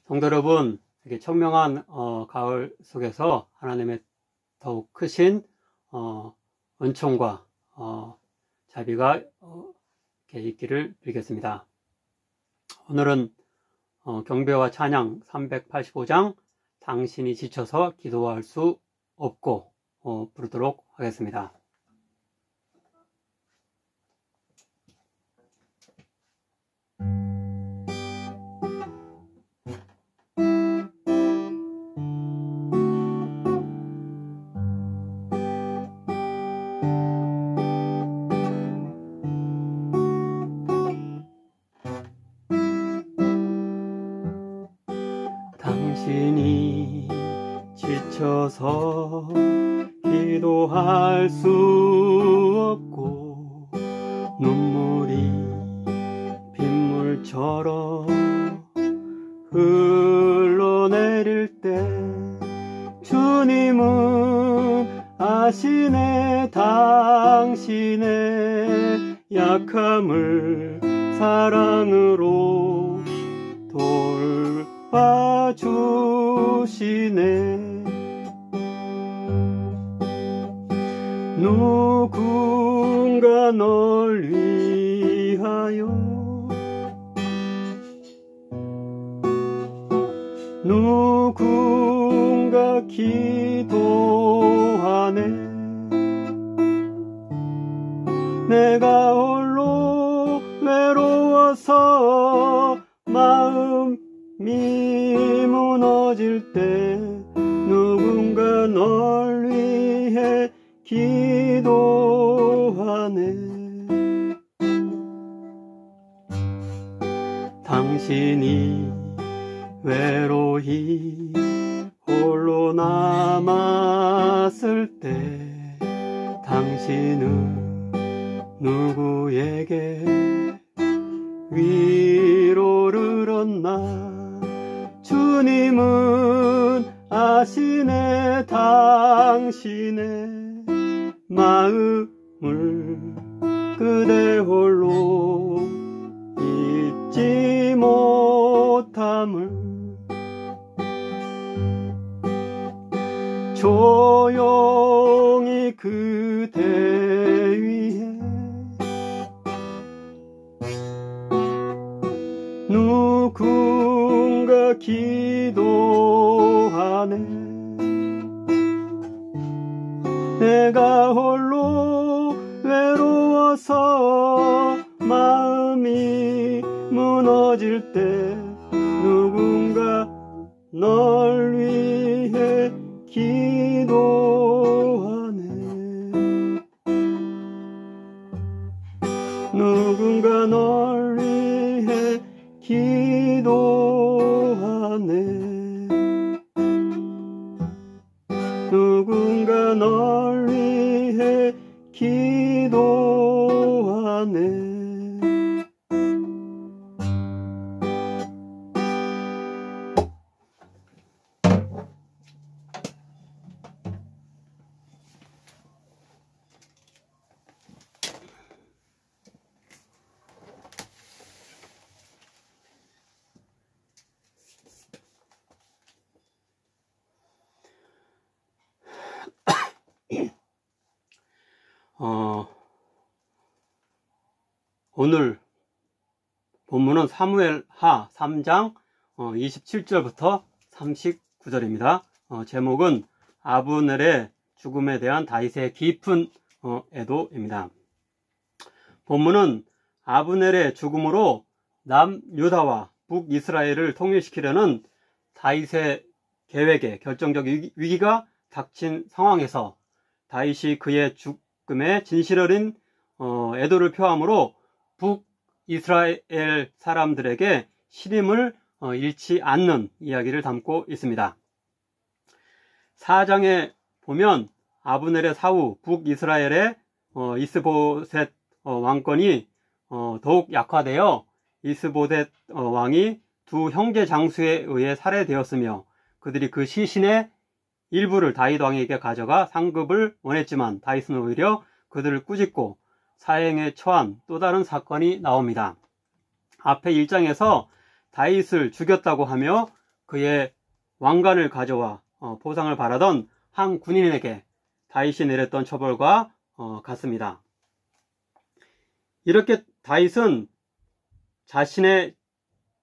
성도 여러분, 이렇게 청명한 가을 속에서 하나님의 더욱 크신 은총과 자비가 이렇게 있기를 빌겠습니다. 오늘은 경배와 찬양 385장 당신이 지쳐서 기도할 수 없고 부르도록 하겠습니다. 당신이 지쳐서 기도할 수 없고 눈물이 빗물처럼 흘러내릴 때 주님은 아시네. 당신의 약함을 사랑으로 돌봐주시네. 누군가 널 위하여 누군가 기도하네. 내가 홀로 외로워서 마음이 무너질 때 누군가 널 위해 기도하네. 당신이 외로이 홀로 남았을 때 당신은 누구에게 위로를 얻나. 주님은 아시네. 당신의 마음을 그대 홀로 잊지 못함을 조용히 그대 위해 누군가 기도하네. 내가 홀로 외로워서 마음이 무너질 때 누군가 널 위해 기도하네. 누군가 널 위해 기도하네. 누군가 널 위해 기도하네. 오늘 본문은 사무엘하 3장 27절부터 39절입니다. 제목은 아브넬의 죽음에 대한 다윗의 깊은 애도입니다. 본문은 아브넬의 죽음으로 남유다와 북이스라엘을 통일시키려는 다윗의 계획에 결정적 위기가 닥친 상황에서 다윗이 그의 죽음에 진실 어린 애도를 표함으로 북이스라엘 사람들에게 시림을 잃지 않는 이야기를 담고 있습니다. 4장에 보면 아브넬의 사후 북이스라엘의 이스보셋 왕권이 더욱 약화되어 이스보셋 왕이 두 형제 장수에 의해 살해되었으며 그들이 그 시신의 일부를 다윗 왕에게 가져가 상급을 원했지만 다윗은 오히려 그들을 꾸짖고 사형에 처한 또 다른 사건이 나옵니다. 앞에 1장에서 다윗을 죽였다고 하며 그의 왕관을 가져와 보상을 바라던 한 군인에게 다윗이 내렸던 처벌과 같습니다. 이렇게 다윗은 자신의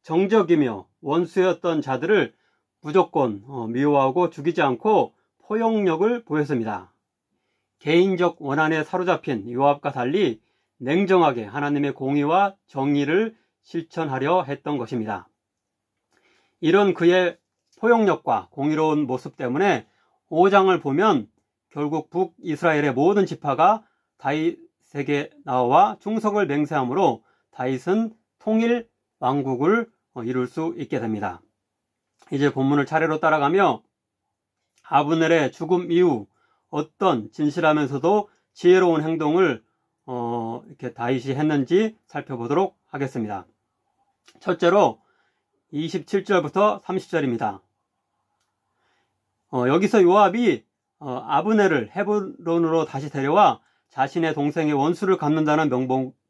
정적이며 원수였던 자들을 무조건 미워하고 죽이지 않고 포용력을 보였습니다. 개인적 원한에 사로잡힌 요압과 달리 냉정하게 하나님의 공의와 정의를 실천하려 했던 것입니다. 이런 그의 포용력과 공의로운 모습 때문에 5장을 보면 결국 북이스라엘의 모든 지파가 다윗에게 나와 충성을 맹세하므로 다윗은 통일 왕국을 이룰 수 있게 됩니다. 이제 본문을 차례로 따라가며 아브넬의 죽음 이후 어떤 진실하면서도 지혜로운 행동을 이렇게 다윗이 했는지 살펴보도록 하겠습니다. 첫째로 27절부터 30절입니다. 여기서 요압이 아브넬을 헤브론으로 다시 데려와 자신의 동생의 원수를 갚는다는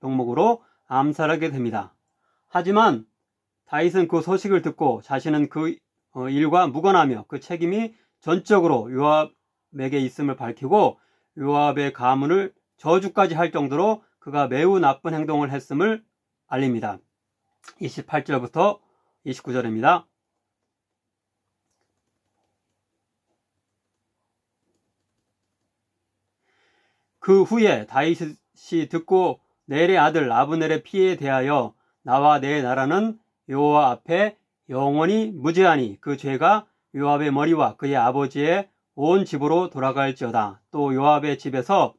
명목으로 암살하게 됩니다. 하지만 다윗은 그 소식을 듣고 자신은 그 일과 무관하며 그 책임이 전적으로 요압에게 있음을 밝히고 요압의 가문을 저주까지 할 정도로 그가 매우 나쁜 행동을 했음을 알립니다. 28절부터 29절입니다. 그 후에 다윗이 듣고 넬의 아들 아브넬의 피해에 대하여 나와 내 나라는 여호와 앞에 영원히 무죄하니 그 죄가 요압의 머리와 그의 아버지의 온 집으로 돌아갈지어다. 또 요압의 집에서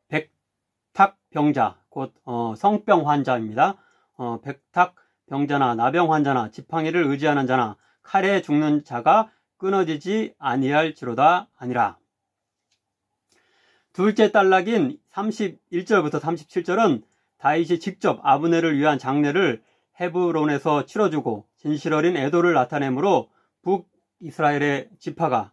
백탁병자 곧 성병 환자입니다. 백탁병자나 나병 환자나 지팡이를 의지하는 자나 칼에 죽는 자가 끊어지지 아니할지로다 아니라. 둘째 단락인 31절부터 37절은 다윗이 직접 아브넬을 위한 장례를 헤브론에서 치러주고 진실 어린 애도를 나타내므로 북이스라엘의 지파가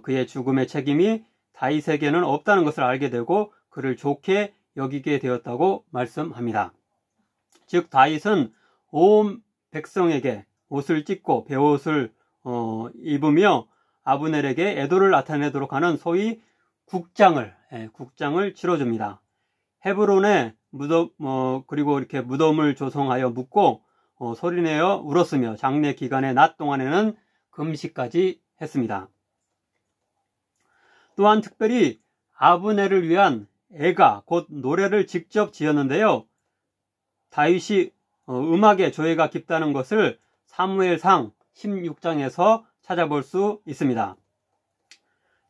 그의 죽음의 책임이 다윗에게는 없다는 것을 알게 되고 그를 좋게 여기게 되었다고 말씀합니다. 즉 다윗은 온 백성에게 옷을 찢고 베옷을 입으며 아브넬에게 애도를 나타내도록 하는 소위 국장을 치러줍니다. 헤브론에 그리고 이렇게 무덤을 조성하여 묻고 소리내어 울었으며 장례 기간의 낮 동안에는 금식까지 했습니다. 또한 특별히 아브넬을 위한 애가 곧 노래를 직접 지었는데요. 다윗이 음악에 조예가 깊다는 것을 사무엘상 16장에서 찾아볼 수 있습니다.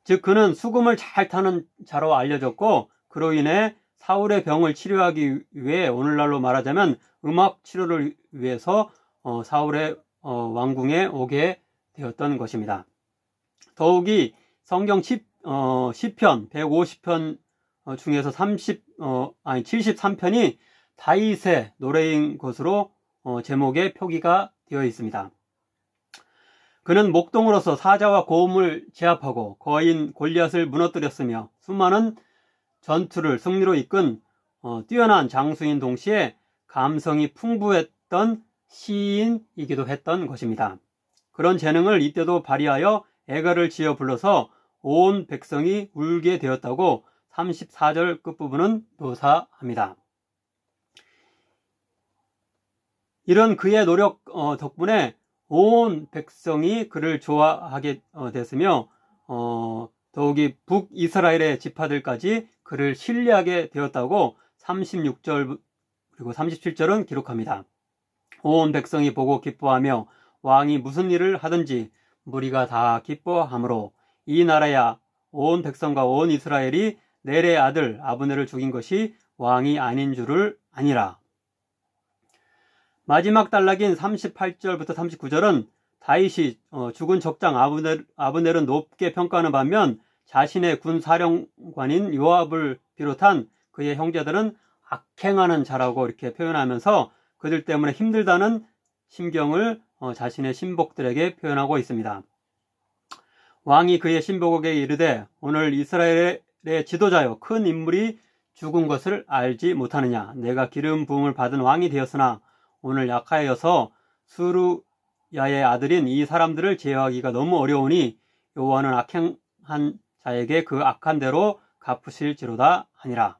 즉 그는 수금을 잘 타는 자로 알려졌고 그로 인해 사울의 병을 치료하기 위해 오늘날로 말하자면 음악 치료를 위해서 사울의 왕궁에 오게 되었던 것입니다. 더욱이 성경 시편 150편 중에서 73편이 다윗의 노래인 것으로 제목에 표기가 되어 있습니다. 그는 목동으로서 사자와 고음을 제압하고 거인 골리앗을 무너뜨렸으며 수많은 전투를 승리로 이끈 뛰어난 장수인 동시에 감성이 풍부했던 시인이기도 했던 것입니다. 그런 재능을 이때도 발휘하여 애가를 지어 불러서 온 백성이 울게 되었다고 34절 끝부분은 묘사합니다. 이런 그의 노력 덕분에 온 백성이 그를 좋아하게 됐으며 더욱이 북이스라엘의 지파들까지 그를 신뢰하게 되었다고 36절 그리고 37절은 기록합니다. 온 백성이 보고 기뻐하며 왕이 무슨 일을 하든지 무리가 다 기뻐하므로 이 나라야 온 백성과 온 이스라엘이 넬의 아들 아브넬을 죽인 것이 왕이 아닌 줄을 아니라. 마지막 단락인 38절부터 39절은 다윗이 죽은 적장 아브넬은 높게 평가하는 반면 자신의 군사령관인 요압을 비롯한 그의 형제들은 악행하는 자라고 이렇게 표현하면서 그들 때문에 힘들다는 심경을 자신의 신복들에게 표현하고 있습니다. 왕이 그의 신복에게 이르되 오늘 이스라엘의 지도자여 큰 인물이 죽은 것을 알지 못하느냐. 내가 기름 부음을 받은 왕이 되었으나 오늘 약하여서 세루야의 아들인 이 사람들을 제어하기가 너무 어려우니 여호와는 악행한 자에게 그 악한 대로 갚으실지로다 하니라.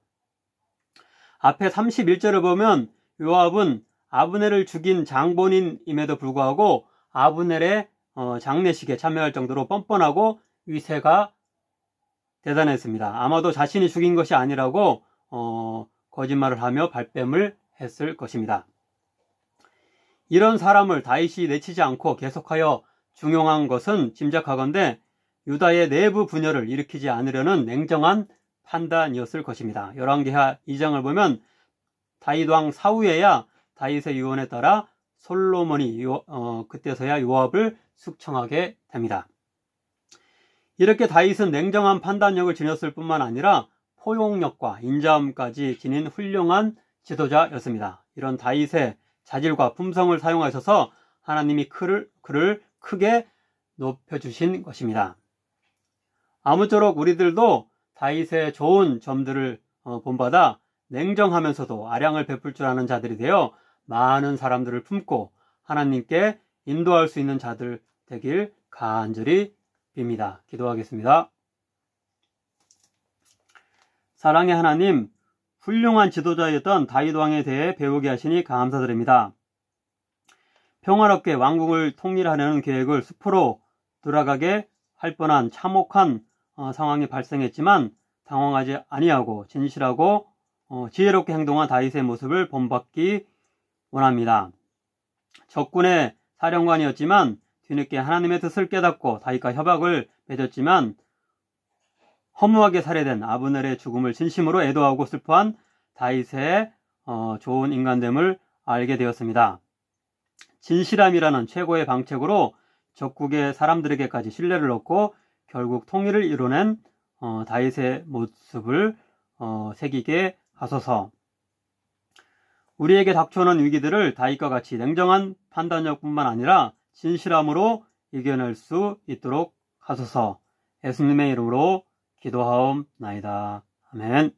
앞에 31절을 보면 요압은 아브넬을 죽인 장본인임에도 불구하고 아브넬의 장례식에 참여할 정도로 뻔뻔하고 위세가 대단했습니다. 아마도 자신이 죽인 것이 아니라고 거짓말을 하며 발뺌을 했을 것입니다. 이런 사람을 다윗이 내치지 않고 계속하여 중용한 것은 짐작하건대 유다의 내부 분열을 일으키지 않으려는 냉정한 판단이었을 것입니다. 열왕기하 2장을 보면 다윗 왕 사후에야 다윗의 유언에 따라 솔로몬이 그때서야 요압을 숙청하게 됩니다. 이렇게 다윗은 냉정한 판단력을 지녔을 뿐만 아니라 포용력과 인자함까지 지닌 훌륭한 지도자였습니다. 이런 다윗의 자질과 품성을 사용하셔서 하나님이 그를 크게 높여주신 것입니다. 아무쪼록 우리들도 다윗의 좋은 점들을 본받아 냉정하면서도 아량을 베풀 줄 아는 자들이 되어 많은 사람들을 품고 하나님께 인도할 수 있는 자들 되길 간절히 빕니다. 기도하겠습니다. 사랑의 하나님, 훌륭한 지도자였던 다윗 왕에 대해 배우게 하시니 감사드립니다. 평화롭게 왕국을 통일하려는 계획을 수포로 돌아가게 할 뻔한 참혹한 상황이 발생했지만 당황하지 아니하고 진실하고 지혜롭게 행동한 다윗의 모습을 본받기 원합니다. 적군의 사령관이었지만 뒤늦게 하나님의 뜻을 깨닫고 다윗과 협약을 맺었지만 허무하게 살해된 아브넬의 죽음을 진심으로 애도하고 슬퍼한 다윗의 좋은 인간됨을 알게 되었습니다. 진실함이라는 최고의 방책으로 적국의 사람들에게까지 신뢰를 얻고 결국 통일을 이뤄낸 다윗의 모습을 새기게 하소서. 우리에게 닥쳐오는 위기들을 다윗과 같이 냉정한 판단력뿐만 아니라 진실함으로 이겨낼 수 있도록 하소서. 예수님의 이름으로 기도하옵나이다. 아멘.